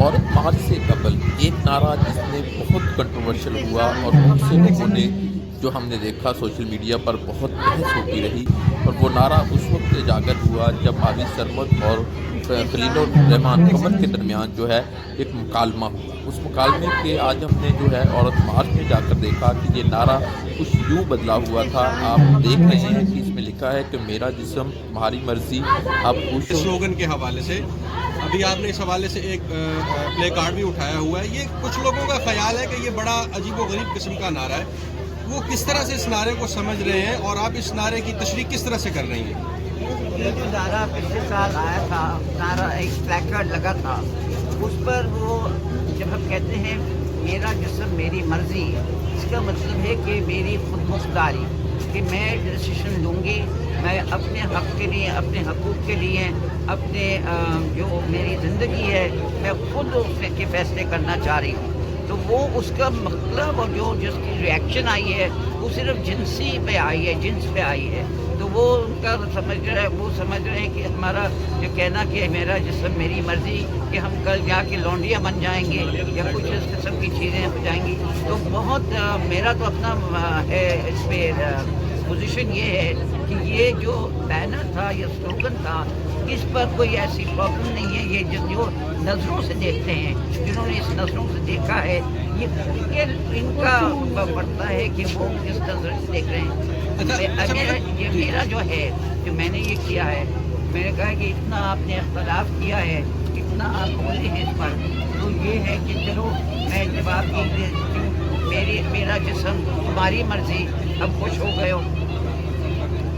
عورت مارچ سے قبل ایک نعرہ جس نے بہت کنٹروورشل ہوا اور بہت سے لوگوں نے جو ہم نے دیکھا سوشل میڈیا پر بہت بحث ہوتی رہی، اور وہ نعرہ اس وقت اجاگر ہوا جب عابد سرمد اور خلیل الرحمان قمر کے درمیان جو ہے ایک مکالمہ ہوا۔ اس مکالمے کے آج ہم نے جو ہے عورت مارچ میں جا کر دیکھا کہ یہ نعرہ کچھ یوں بدلا ہوا تھا۔ آپ دیکھ رہے ہیں کہ اس میں لکھا ہے کہ میرا جسم تمہاری مرضی، آپ خوش ہو۔ سلوگن کے حوالے سے ابھی آپ نے اس حوالے سے ایک پلے کارڈ بھی اٹھایا ہوا ہے۔ یہ کچھ لوگوں کا خیال ہے کہ یہ بڑا عجیب و غریب قسم کا نعرہ ہے، وہ کس طرح سے اس نعرے کو سمجھ رہے ہیں اور آپ اس نعرے کی تشریح کس طرح سے کر رہی ہیں؟ یہ جو نعرہ پچھلے سال آیا تھا، نعرہ ایک پلے کارڈ لگا تھا، اس پر وہ جب ہم کہتے ہیں میرا جسم میری مرضی، اس کا مطلب ہے کہ میری خود مختاری، کہ میں ڈیسیشن لوں گی، میں اپنے حق کے لیے، اپنے حقوق کے لیے، اپنے جو میری زندگی ہے میں خود اس کے فیصلے کرنا چاہ رہی ہوں۔ تو وہ اس کا مطلب اور جو جس کی ریئیکشن آئی ہے وہ صرف جنسی پہ آئی ہے، جنس پہ آئی ہے۔ تو وہ ان کا سمجھ رہے ہیں کہ ہمارا جو کہنا کہ میرا جسم میری مرضی، کہ ہم کل جا کے لونڈیاں بن جائیں گے یا کچھ اس قسم کی چیزیں ہو جائیں گی۔ تو بہت میرا تو اپنا ہے اس پہ پوزیشن یہ ہے کہ یہ جو بینر تھا یا سلوگن تھا، اس پر کوئی ایسی پرابلم نہیں ہے۔ یہ جو نظروں سے دیکھتے ہیں، جنہوں نے اس نظروں سے دیکھا ہے، یہ ان کا پڑتا ہے کہ وہ کس نظر سے دیکھ رہے ہیں۔ یہ میرا جو ہے، جو میں نے یہ کیا ہے، میں نے کہا کہ اتنا آپ نے اختلاف کیا ہے، اتنا آپ بولے ہیں اس پر، تو یہ ہے کہ چلو میں جواب میرا جسم تمہاری مرضی، اب خوش ہو گئے ہو۔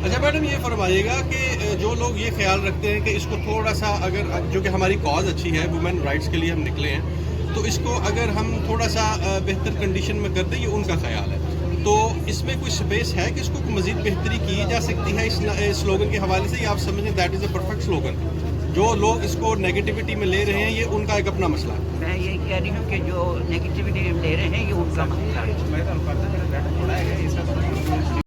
اچھا میڈم، یہ فرمائیے گا کہ جو لوگ یہ خیال رکھتے ہیں کہ اس کو تھوڑا سا، اگر جو کہ ہماری کاز اچھی ہے، وومن رائٹس کے لیے ہم نکلے ہیں، تو اس کو اگر ہم تھوڑا سا بہتر کنڈیشن میں کر دیں، یہ ان کا خیال ہے، تو اس میں کوئی سپیس ہے کہ اس کو مزید بہتری کی جا سکتی ہے اس سلوگن کے حوالے سے، یا آپ سمجھیں that is a perfect slogan? جو لوگ اس کو نیگیٹیوٹی میں لے رہے ہیں، یہ ان کا ایک اپنا مسئلہ ہے۔ میں یہ کہہ رہی ہوں کہ جو نیگیٹیوٹی لے رہے ہیں یہ ان کا مسئلہ ہے۔